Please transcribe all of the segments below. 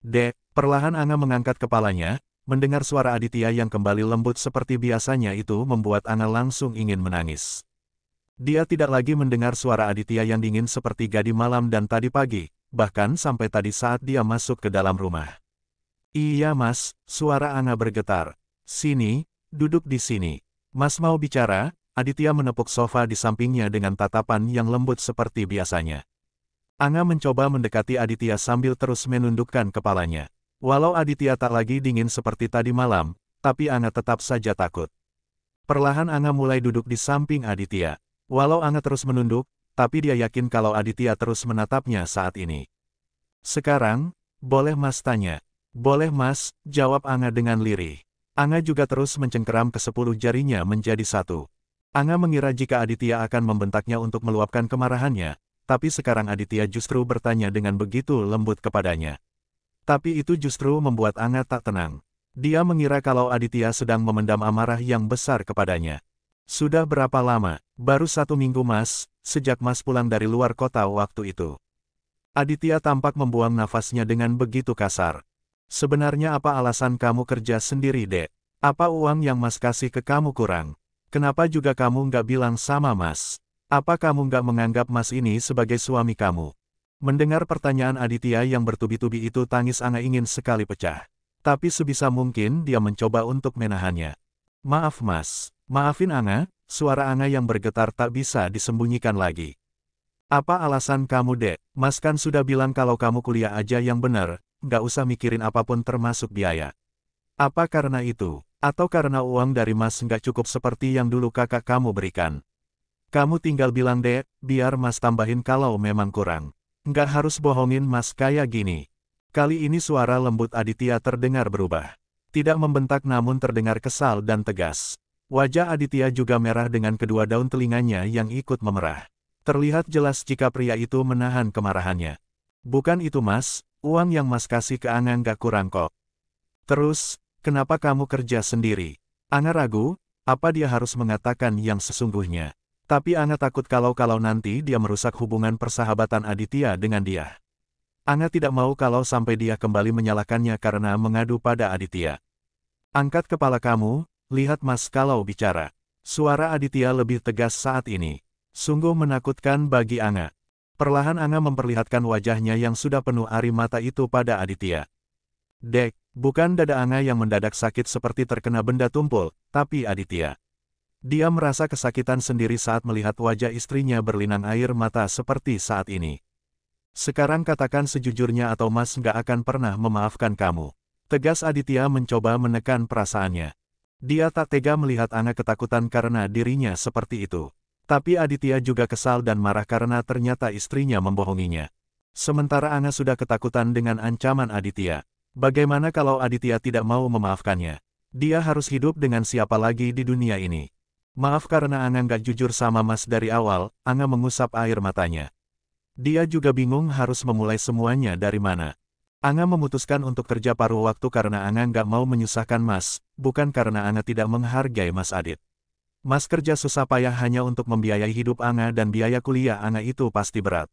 Dek, perlahan Anga mengangkat kepalanya, mendengar suara Aditya yang kembali lembut seperti biasanya itu membuat Anga langsung ingin menangis. Dia tidak lagi mendengar suara Aditya yang dingin seperti gadi malam dan tadi pagi, bahkan sampai tadi saat dia masuk ke dalam rumah. Iya mas, suara Anga bergetar. Sini, duduk di sini. Mas mau bicara? Aditya menepuk sofa di sampingnya dengan tatapan yang lembut seperti biasanya. Anga mencoba mendekati Aditya sambil terus menundukkan kepalanya. Walau Aditya tak lagi dingin seperti tadi malam, tapi Anga tetap saja takut. Perlahan Anga mulai duduk di samping Aditya. Walau Anga terus menunduk, tapi dia yakin kalau Aditya terus menatapnya saat ini. Sekarang, boleh mas tanya? Boleh mas, jawab Anga dengan lirih. Anga juga terus mencengkeram ke-10 jarinya menjadi satu. Anga mengira jika Aditya akan membentaknya untuk meluapkan kemarahannya, tapi sekarang Aditya justru bertanya dengan begitu lembut kepadanya. Tapi itu justru membuat Anga tak tenang. Dia mengira kalau Aditya sedang memendam amarah yang besar kepadanya. Sudah berapa lama? Baru 1 minggu mas, sejak mas pulang dari luar kota waktu itu. Aditya tampak membuang nafasnya dengan begitu kasar. Sebenarnya apa alasan kamu kerja sendiri dek? Apa uang yang mas kasih ke kamu kurang? Kenapa juga kamu nggak bilang sama mas? Apa kamu nggak menganggap mas ini sebagai suami kamu? Mendengar pertanyaan Aditya yang bertubi-tubi itu tangis Anga ingin sekali pecah. Tapi sebisa mungkin dia mencoba untuk menahannya. Maaf mas, maafin Anga, suara Anga yang bergetar tak bisa disembunyikan lagi. Apa alasan kamu dek? Mas kan sudah bilang kalau kamu kuliah aja yang benar, nggak usah mikirin apapun termasuk biaya. Apa karena itu? Atau karena uang dari mas nggak cukup seperti yang dulu kakak kamu berikan? Kamu tinggal bilang dek, biar mas tambahin kalau memang kurang. Nggak harus bohongin mas kayak gini. Kali ini suara lembut Aditya terdengar berubah. Tidak membentak namun terdengar kesal dan tegas. Wajah Aditya juga merah dengan kedua daun telinganya yang ikut memerah. Terlihat jelas jika pria itu menahan kemarahannya. Bukan itu mas, uang yang mas kasih ke Anga nggak kurang kok. Terus, kenapa kamu kerja sendiri? Anga ragu, apa dia harus mengatakan yang sesungguhnya. Tapi Anga takut kalau nanti dia merusak hubungan persahabatan Aditya dengan dia. Anga tidak mau kalau sampai dia kembali menyalahkannya karena mengadu pada Aditya. Angkat kepala kamu, lihat mas kalau bicara. Suara Aditya lebih tegas saat ini. Sungguh menakutkan bagi Anga. Perlahan Anga memperlihatkan wajahnya yang sudah penuh air mata itu pada Aditya. Dek, bukan dada Anga yang mendadak sakit seperti terkena benda tumpul, tapi Aditya. Dia merasa kesakitan sendiri saat melihat wajah istrinya berlinang air mata seperti saat ini. Sekarang katakan sejujurnya atau mas nggak akan pernah memaafkan kamu. Tegas Aditya mencoba menekan perasaannya. Dia tak tega melihat Anga ketakutan karena dirinya seperti itu. Tapi Aditya juga kesal dan marah karena ternyata istrinya membohonginya. Sementara Anga sudah ketakutan dengan ancaman Aditya. Bagaimana kalau Aditya tidak mau memaafkannya? Dia harus hidup dengan siapa lagi di dunia ini? Maaf karena Anga nggak jujur sama mas dari awal, Anga mengusap air matanya. Dia juga bingung harus memulai semuanya dari mana. Anga memutuskan untuk kerja paruh waktu karena Anga nggak mau menyusahkan mas, bukan karena Anga tidak menghargai mas Adit. Mas kerja susah payah hanya untuk membiayai hidup Anga dan biaya kuliah Anga itu pasti berat.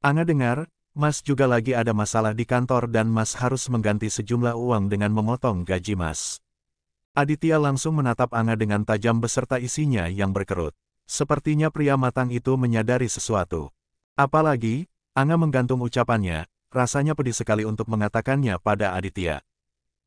Anga dengar, mas juga lagi ada masalah di kantor dan mas harus mengganti sejumlah uang dengan memotong gaji mas. Aditya langsung menatap Anga dengan tajam beserta isinya yang berkerut. Sepertinya pria matang itu menyadari sesuatu. Apalagi, Anga menggantung ucapannya, rasanya pedih sekali untuk mengatakannya pada Aditya.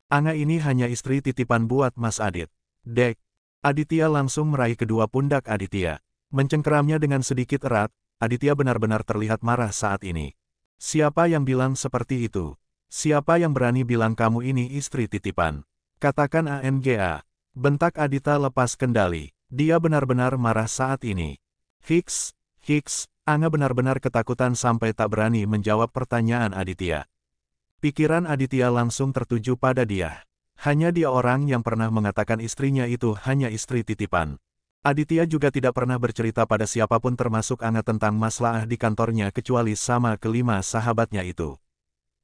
Anga ini hanya istri titipan buat mas Adit. Dek. Aditya langsung meraih kedua pundak Aditya. Mencengkeramnya dengan sedikit erat, Aditya benar-benar terlihat marah saat ini. Siapa yang bilang seperti itu? Siapa yang berani bilang kamu ini istri titipan? Katakan ANGA. Bentak Aditya lepas kendali. Dia benar-benar marah saat ini. Hiks, Anga benar-benar ketakutan sampai tak berani menjawab pertanyaan Aditya. Pikiran Aditya langsung tertuju pada dia. Hanya dia orang yang pernah mengatakan istrinya itu hanya istri titipan. Aditya juga tidak pernah bercerita pada siapapun termasuk Anga tentang masalah di kantornya kecuali sama kelima sahabatnya itu.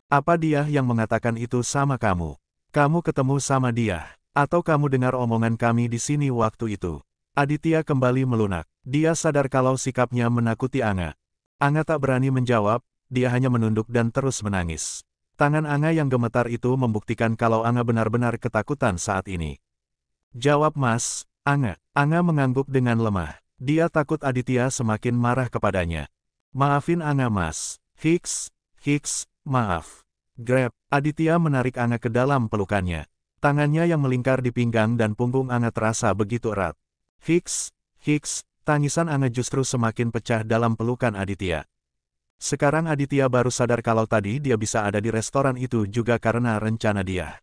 Apa dia yang mengatakan itu sama kamu? Kamu ketemu sama dia? Atau kamu dengar omongan kami di sini waktu itu? Aditya kembali melunak. Dia sadar kalau sikapnya menakuti Anga. Anga tak berani menjawab, dia hanya menunduk dan terus menangis. Tangan Anga yang gemetar itu membuktikan kalau Anga benar-benar ketakutan saat ini. Jawab Mas, Anga. Anga mengangguk dengan lemah. Dia takut Aditya semakin marah kepadanya. Maafin Anga Mas. Hiks, maaf. Grab. Aditya menarik Anga ke dalam pelukannya. Tangannya yang melingkar di pinggang dan punggung Anga terasa begitu erat. Hiks, tangisan Anga justru semakin pecah dalam pelukan Aditya. Sekarang Aditya baru sadar kalau tadi dia bisa ada di restoran itu juga karena rencana dia.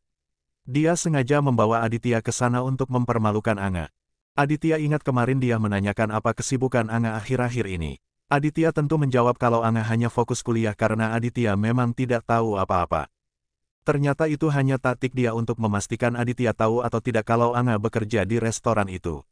Dia sengaja membawa Aditya ke sana untuk mempermalukan Anga. Aditya ingat kemarin dia menanyakan apa kesibukan Anga akhir-akhir ini. Aditya tentu menjawab kalau Anga hanya fokus kuliah karena Aditya memang tidak tahu apa-apa. Ternyata itu hanya taktik dia untuk memastikan Aditya tahu atau tidak kalau Anga bekerja di restoran itu.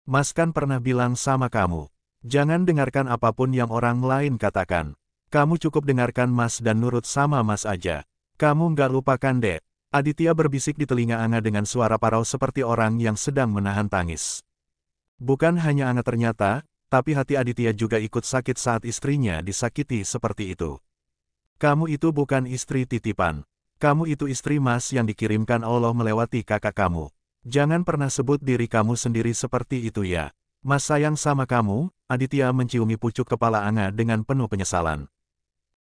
Mas kan pernah bilang sama kamu. Jangan dengarkan apapun yang orang lain katakan. Kamu cukup dengarkan Mas dan nurut sama Mas aja. Kamu nggak lupakan dek. Aditya berbisik di telinga Anga dengan suara parau seperti orang yang sedang menahan tangis. Bukan hanya Anga ternyata, tapi hati Aditya juga ikut sakit saat istrinya disakiti seperti itu. Kamu itu bukan istri titipan. Kamu itu istri Mas yang dikirimkan Allah melewati kakak kamu. Jangan pernah sebut diri kamu sendiri seperti itu ya. Mas sayang sama kamu. Aditya menciumi pucuk kepala Anga dengan penuh penyesalan.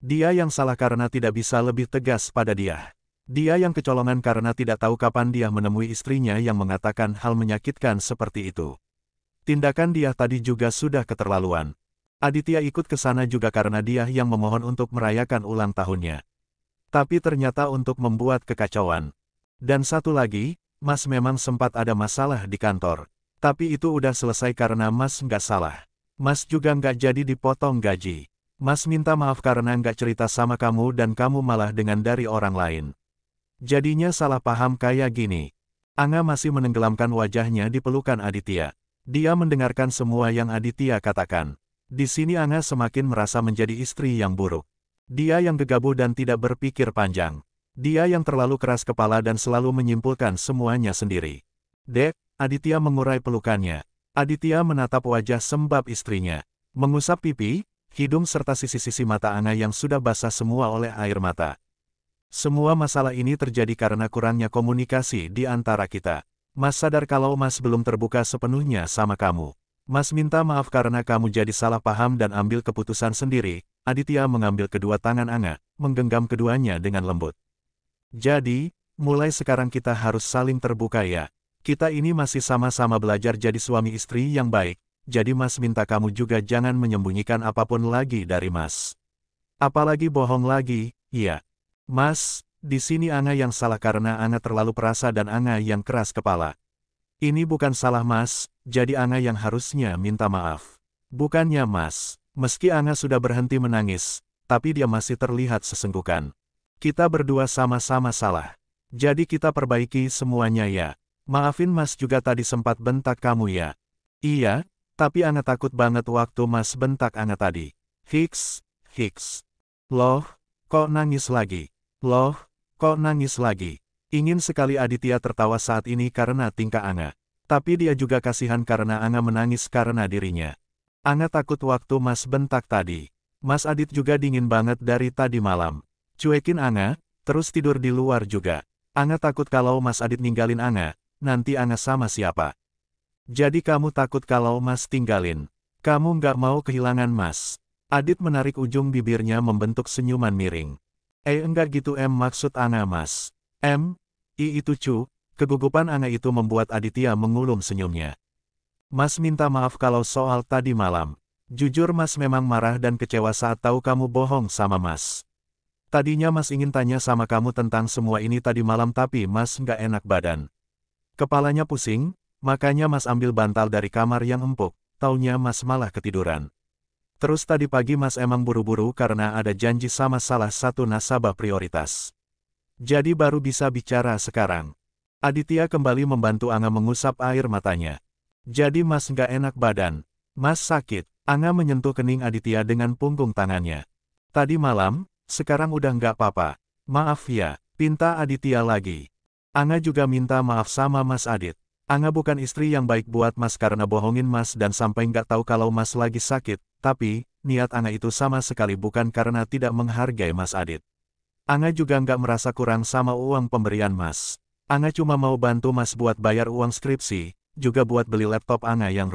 Dia yang salah karena tidak bisa lebih tegas pada dia. Dia yang kecolongan karena tidak tahu kapan dia menemui istrinya yang mengatakan hal menyakitkan seperti itu. Tindakan dia tadi juga sudah keterlaluan. Aditya ikut ke sana juga karena dia yang memohon untuk merayakan ulang tahunnya. Tapi ternyata untuk membuat kekacauan. Dan satu lagi, Mas memang sempat ada masalah di kantor. Tapi itu udah selesai karena Mas nggak salah. Mas juga nggak jadi dipotong gaji. Mas minta maaf karena nggak cerita sama kamu dan kamu malah dengan dari orang lain. Jadinya salah paham kayak gini. Anga masih menenggelamkan wajahnya di pelukan Aditya. Dia mendengarkan semua yang Aditya katakan. Di sini Anga semakin merasa menjadi istri yang buruk. Dia yang gegabah dan tidak berpikir panjang. Dia yang terlalu keras kepala dan selalu menyimpulkan semuanya sendiri. Dek, Aditya mengurai pelukannya. Aditya menatap wajah sembab istrinya. Mengusap pipi, hidung serta sisi-sisi mata Anga yang sudah basah semua oleh air mata. Semua masalah ini terjadi karena kurangnya komunikasi di antara kita. Mas sadar kalau Mas belum terbuka sepenuhnya sama kamu. Mas minta maaf karena kamu jadi salah paham dan ambil keputusan sendiri. Aditya mengambil kedua tangan Anga, menggenggam keduanya dengan lembut. Jadi, mulai sekarang kita harus saling terbuka ya. Kita ini masih sama-sama belajar jadi suami istri yang baik, jadi Mas minta kamu juga jangan menyembunyikan apapun lagi dari Mas. Apalagi bohong lagi, iya. Mas, di sini Anga yang salah karena Anga terlalu perasa dan Anga yang keras kepala. Ini bukan salah Mas, jadi Anga yang harusnya minta maaf. Bukannya Mas, meski Anga sudah berhenti menangis, tapi dia masih terlihat sesenggukan. Kita berdua sama-sama salah. Jadi kita perbaiki semuanya ya. Maafin Mas juga tadi sempat bentak kamu ya. Iya, tapi Anga takut banget waktu Mas bentak Anga tadi. Hiks. Loh, kok nangis lagi? Loh, kok nangis lagi? Ingin sekali Aditya tertawa saat ini karena tingkah Anga. Tapi dia juga kasihan karena Anga menangis karena dirinya. Anga takut waktu Mas bentak tadi. Mas Adit juga dingin banget dari tadi malam. Cuekin Anga, terus tidur di luar juga. Anga takut kalau Mas Adit ninggalin Anga. Nanti Anga sama siapa? Jadi kamu takut kalau Mas tinggalin? Kamu nggak mau kehilangan Mas? Adit menarik ujung bibirnya membentuk senyuman miring. Enggak gitu maksud Anga Mas. Itu cu, kegugupan Anga itu membuat Aditya mengulum senyumnya. Mas minta maaf kalau soal tadi malam. Jujur Mas memang marah dan kecewa saat tahu kamu bohong sama Mas. Tadinya Mas ingin tanya sama kamu tentang semua ini tadi malam tapi Mas nggak enak badan. Kepalanya pusing, makanya Mas ambil bantal dari kamar yang empuk, taunya Mas malah ketiduran. Terus tadi pagi Mas emang buru-buru karena ada janji sama salah satu nasabah prioritas. Jadi baru bisa bicara sekarang. Aditya kembali membantu Anga mengusap air matanya. Jadi Mas nggak enak badan. Mas sakit. Anga menyentuh kening Aditya dengan punggung tangannya. Tadi malam, sekarang udah nggak apa-apa. Maaf ya, pinta Aditya lagi. Anga juga minta maaf sama Mas Adit. Anga bukan istri yang baik buat Mas karena bohongin Mas dan sampai nggak tahu kalau Mas lagi sakit, tapi, niat Anga itu sama sekali bukan karena tidak menghargai Mas Adit. Anga juga nggak merasa kurang sama uang pemberian Mas. Anga cuma mau bantu Mas buat bayar uang skripsi, juga buat beli laptop Anga yang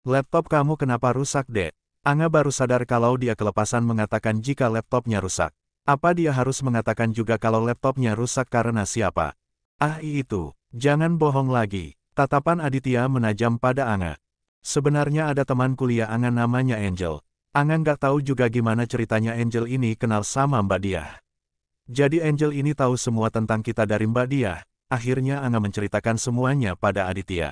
Laptop kamu kenapa rusak, Dek? Anga baru sadar kalau dia kelepasan mengatakan jika laptopnya rusak. Apa dia harus mengatakan juga kalau laptopnya rusak karena siapa? Ah itu, jangan bohong lagi. Tatapan Aditya menajam pada Anga. Sebenarnya ada teman kuliah Anga namanya Angel. Anga nggak tahu juga gimana ceritanya Angel ini kenal sama Mbak Diah. Jadi Angel ini tahu semua tentang kita dari Mbak Diah. Akhirnya Anga menceritakan semuanya pada Aditya.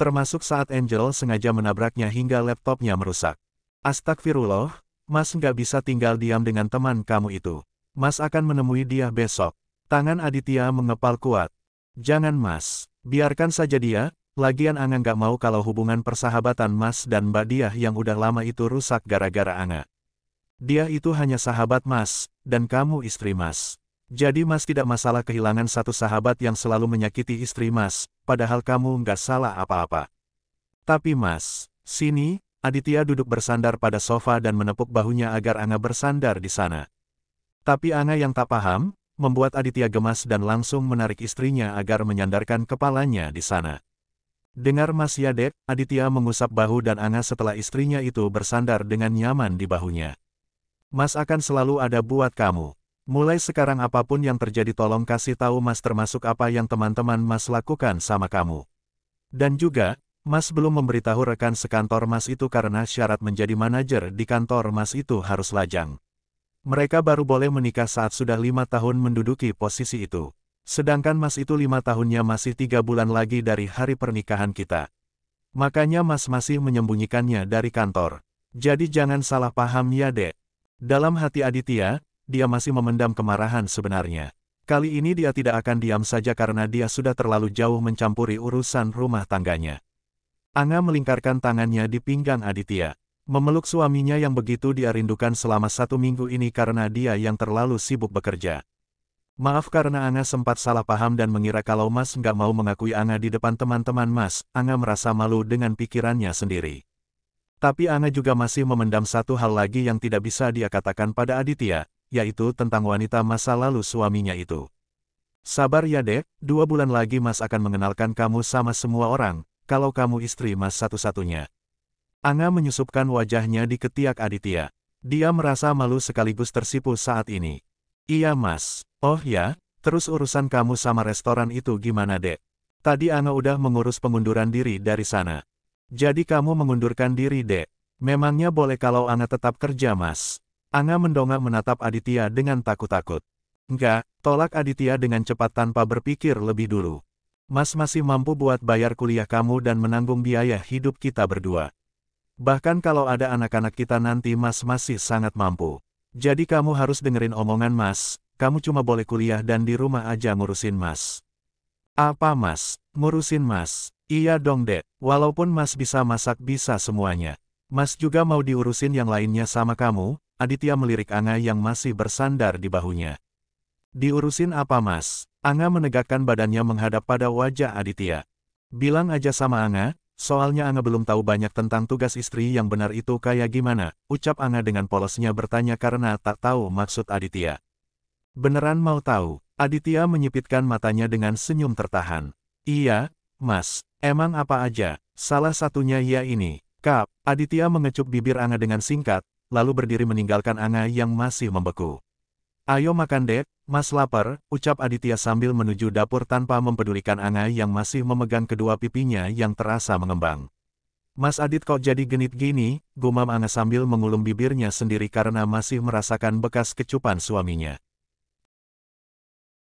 Termasuk saat Angel sengaja menabraknya hingga laptopnya merusak. Astagfirullah, Mas nggak bisa tinggal diam dengan teman kamu itu. Mas akan menemui dia besok. Tangan Aditya mengepal kuat. Jangan Mas, biarkan saja dia. Lagian Anga nggak mau kalau hubungan persahabatan Mas dan Mbak Diah yang udah lama itu rusak gara-gara Anga. Dia itu hanya sahabat Mas, dan kamu istri Mas. Jadi Mas tidak masalah kehilangan satu sahabat yang selalu menyakiti istri Mas, padahal kamu nggak salah apa-apa. Tapi Mas, sini, Aditya duduk bersandar pada sofa dan menepuk bahunya agar Anga bersandar di sana. Tapi Anga yang tak paham, membuat Aditya gemas dan langsung menarik istrinya agar menyandarkan kepalanya di sana. Dengar Mas ya Dek, Aditya mengusap bahu dan Anga setelah istrinya itu bersandar dengan nyaman di bahunya. Mas akan selalu ada buat kamu. Mulai sekarang apapun yang terjadi tolong kasih tahu Mas termasuk apa yang teman-teman Mas lakukan sama kamu. Dan juga, Mas belum memberitahu rekan sekantor Mas itu karena syarat menjadi manajer di kantor Mas itu harus lajang. Mereka baru boleh menikah saat sudah 5 tahun menduduki posisi itu. Sedangkan Mas itu 5 tahunnya masih 3 bulan lagi dari hari pernikahan kita. Makanya Mas masih menyembunyikannya dari kantor. Jadi jangan salah paham ya Dek. Dalam hati Aditya, dia masih memendam kemarahan sebenarnya. Kali ini dia tidak akan diam saja karena dia sudah terlalu jauh mencampuri urusan rumah tangganya. Anga melingkarkan tangannya di pinggang Aditya. Memeluk suaminya yang begitu dia rindukan selama 1 minggu ini karena dia yang terlalu sibuk bekerja. Maaf karena Anga sempat salah paham dan mengira kalau Mas nggak mau mengakui Anga di depan teman-teman Mas. Anga merasa malu dengan pikirannya sendiri. Tapi Anga juga masih memendam satu hal lagi yang tidak bisa dia katakan pada Aditya, yaitu tentang wanita masa lalu suaminya itu. Sabar ya Dek, 2 bulan lagi Mas akan mengenalkan kamu sama semua orang, kalau kamu istri Mas satu-satunya. Anga menyusupkan wajahnya di ketiak Aditya. Dia merasa malu sekaligus tersipu saat ini. Iya Mas, oh ya, terus urusan kamu sama restoran itu gimana Dek? Tadi Anga udah mengurus pengunduran diri dari sana. Jadi kamu mengundurkan diri Dek? Memangnya boleh kalau Anga tetap kerja Mas? Anga mendongak menatap Aditya dengan takut-takut. Enggak, tolak Aditya dengan cepat tanpa berpikir lebih dulu. Mas masih mampu buat bayar kuliah kamu dan menanggung biaya hidup kita berdua. Bahkan kalau ada anak-anak kita nanti Mas masih sangat mampu. Jadi kamu harus dengerin omongan Mas, kamu cuma boleh kuliah dan di rumah aja ngurusin Mas. Apa Mas? Ngurusin Mas? Iya dong Dek, walaupun Mas bisa masak bisa semuanya. Mas juga mau diurusin yang lainnya sama kamu, Aditya melirik Anga yang masih bersandar di bahunya. Diurusin apa Mas? Anga menegakkan badannya menghadap pada wajah Aditya. Bilang aja sama Anga, soalnya Anga belum tahu banyak tentang tugas istri yang benar itu kayak gimana, ucap Anga dengan polosnya bertanya karena tak tahu maksud Aditya. Beneran mau tahu? Aditya menyipitkan matanya dengan senyum tertahan. Iya, Mas. Emang apa aja? Salah satunya ya ini. Kap, Aditya mengecup bibir Anga dengan singkat, lalu berdiri meninggalkan Anga yang masih membeku. Ayo makan Dek, Mas lapar, ucap Aditya sambil menuju dapur tanpa mempedulikan Anga yang masih memegang kedua pipinya yang terasa mengembang. Mas Adit kok jadi genit gini, gumam Anga sambil mengulum bibirnya sendiri karena masih merasakan bekas kecupan suaminya.